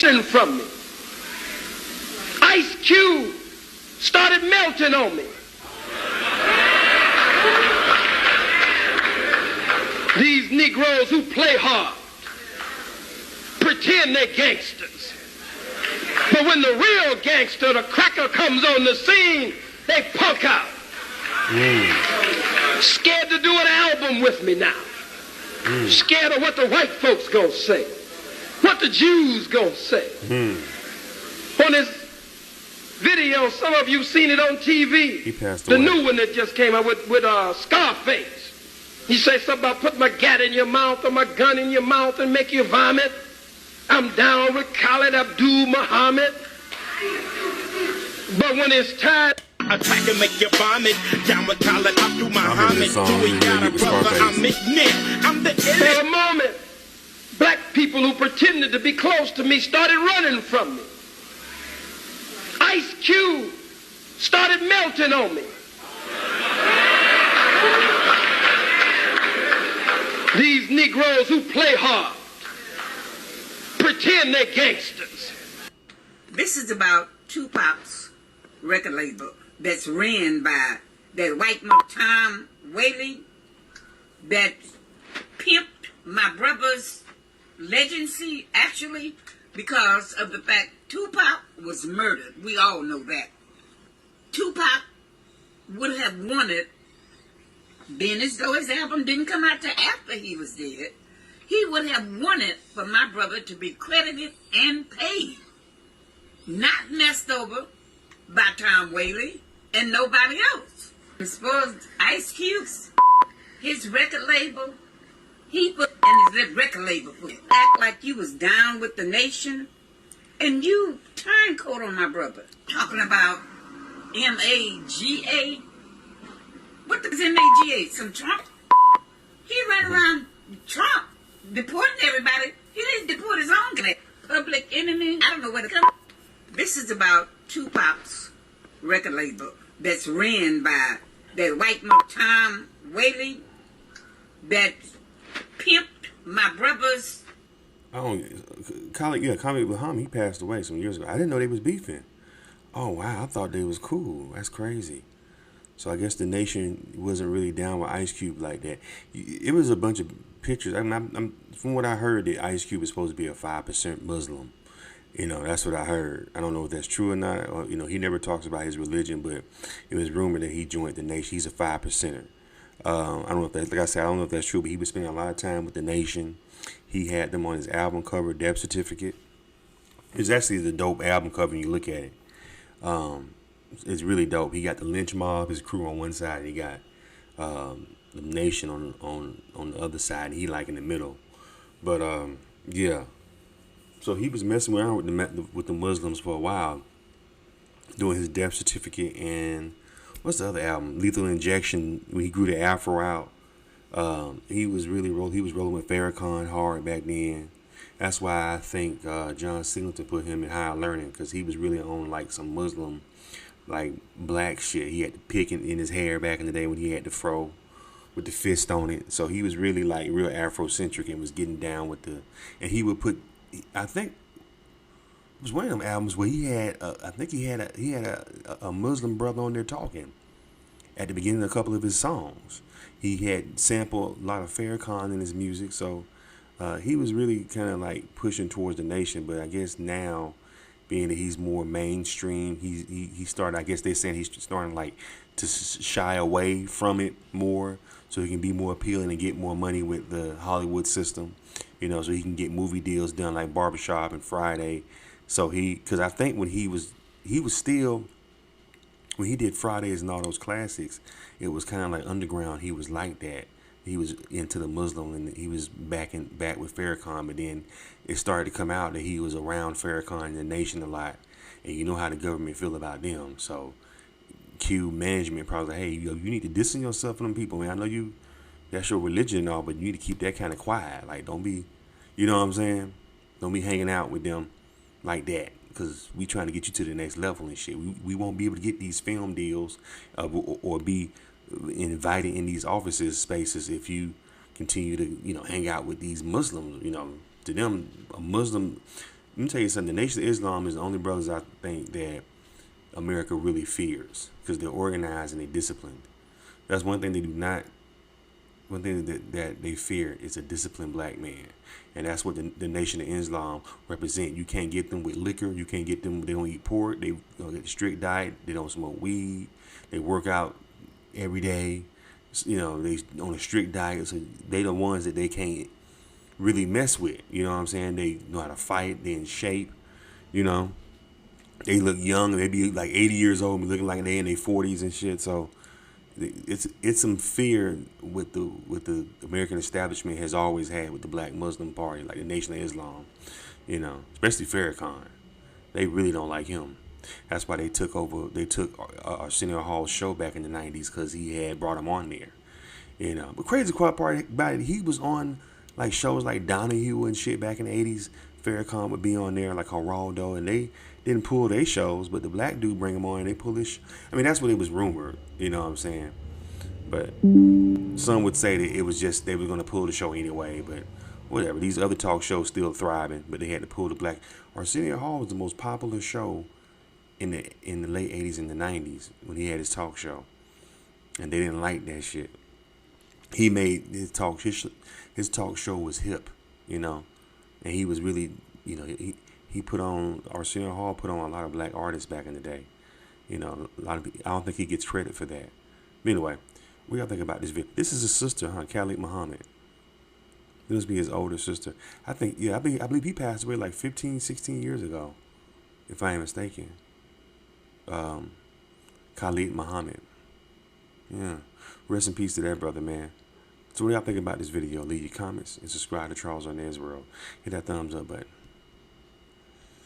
from me. Ice Cube started melting on me. These Negroes who play hard pretend they're gangsters. But when the real gangster, the cracker, comes on the scene, they punk out. Scared to do an album with me now. Scared of what the white folks gonna say. What the Jews gonna say. On this video, some of you seen it on TV. He passed the away. new one that just came out with Scarface. He say something about put my gat in your mouth or my gun in your mouth and make you vomit. I'm down with Khallid Muhammad. But when it's time, attack and make you vomit. Down with Khallid Muhammad. Do we got a brother? I'm McNick. I'm the for a moment, black people who pretended to be close to me started running from me. Ice Cube started melting on me. These Negroes who play hard pretend they're gangsters. This is about Tupac's record label that's ran by that white Tom Whaley that pimped my brother's legacy, actually, because of the fact Tupac was murdered. We all know that. Tupac would have wanted, being as though his album didn't come out till after he was dead, he would have wanted for my brother to be credited and paid. Not messed over by Tom Whaley and nobody else. As far as Ice Cube's, his record label, he put in his record label, act like you was down with the nation, and you turncoat on my brother. Talking about M-A-G-A. What is M-A-G-A? Some Trump? He ran around Trump, deporting everybody. He didn't deport his own guy. Public enemy. I don't know where to come. This is about Tupac's record label that's ran by that white Tom Whaley that pimped my brother's. Khallid Muhammad, he passed away some years ago. I didn't know they was beefing. Oh wow, I thought they was cool. That's crazy. So I guess the nation wasn't really down with Ice Cube like that. It was a bunch of pictures. I'm from what I heard, that Ice Cube is supposed to be a 5% Muslim. You know, that's what I heard. I don't know if that's true or not. Or, you know, he never talks about his religion, but it was rumored that he joined the nation. He's a 5%er. I don't know if that's, like I said, I don't know if that's true, but he was spending a lot of time with the nation. He had them on his album cover, Death Certificate. It's actually the dope album cover when you look at it. It's really dope. He got the lynch mob, his crew on one side, and he got the nation on the other side, and he like in the middle. But yeah. So he was messing around with the Muslims for a while, doing his Death Certificate and what's the other album? Lethal Injection. When he grew the afro out, he was rolling with Farrakhan hard back then. That's why I think John Singleton put him in higher learning, because he was really on like some Muslim, like black shit. He had the pick in his hair back in the day when he had the fro with the fist on it. So he was really like real Afrocentric and was getting down with and he would put. I think it was one of them albums where he had, I think he had a Muslim brother on there talking at the beginning of a couple of his songs. He had sampled a lot of Farrakhan in his music, so he was really kind of like pushing towards the nation. But I guess now, being that he's more mainstream, he started. I guess they're saying he's starting like to shy away from it more, so he can be more appealing and get more money with the Hollywood system. You know, so he can get movie deals done like Barbershop and Friday. So because I think when he was still, when he did Fridays and all those classics, it was kind of like underground. He was like that. He was into the Muslim, and he was back with Farrakhan. But then it started to come out that he was around Farrakhan and the nation a lot. And you know how the government feel about them. So Q management probably like, hey, you need to distance yourself from them people, man. I know that's your religion and all, but you need to keep that kind of quiet. Like, don't be, you know what I'm saying? Don't be hanging out with them like that, because we trying to get you to the next level and shit. We won't be able to get these film deals or be invited in these offices spaces if you continue to, hang out with these Muslims. To them, a Muslim me tell you something. The Nation of Islam is the only brothers I think that America really fears, because they're organized and they're disciplined. That's one thing they do not. One thing that they fear is a disciplined black man, and that's what the Nation of Islam represent. You can't get them with liquor. You can't get them. They don't eat pork. They don't get a strict diet. They don't smoke weed. They work out every day. You know, they on a strict diet. So they the ones that they can't really mess with. You know what I'm saying? They know how to fight. They in shape. You know, they look young. They be like 80 years old, looking like they in their 40s and shit. So it's some fear with the American establishment has always had with the Black Muslim Party, like the Nation of Islam. You know, especially Farrakhan. They really don't like him. That's why they took over. They took Arsenio Hall's show back in the 90s, because he had brought him on there. You know, but crazy part about it, he was on like shows like Donahue and shit back in the 80s. Farrakhan would be on there, like Geraldo, and they didn't pull their shows, but the black dude bring him on and they pull this. I mean, that's what it was rumored. You know what I'm saying? But some would say that it was just they were going to pull the show anyway. But whatever. These other talk shows still thriving, but they had to pull the black. Arsenio Hall was the most popular show in the late 80s and the 90s when he had his talk show, and they didn't like that shit. He made his talk show was hip, you know, and he was really, you know, he put on, Arsenio Hall put on a lot of black artists back in the day, you know. A lot of people, I don't think he gets credit for that. But anyway, what y'all think about this video? This is his sister, huh? Khallid Muhammad. This must be his older sister. I think, yeah, I believe he passed away like 15, 16 years ago, if I ain't mistaken. Khallid Muhammad. Yeah. Rest in peace to that brother, man. So what do y'all think about this video? Leave your comments and subscribe to Charles Arnaz World. Hit that thumbs up button.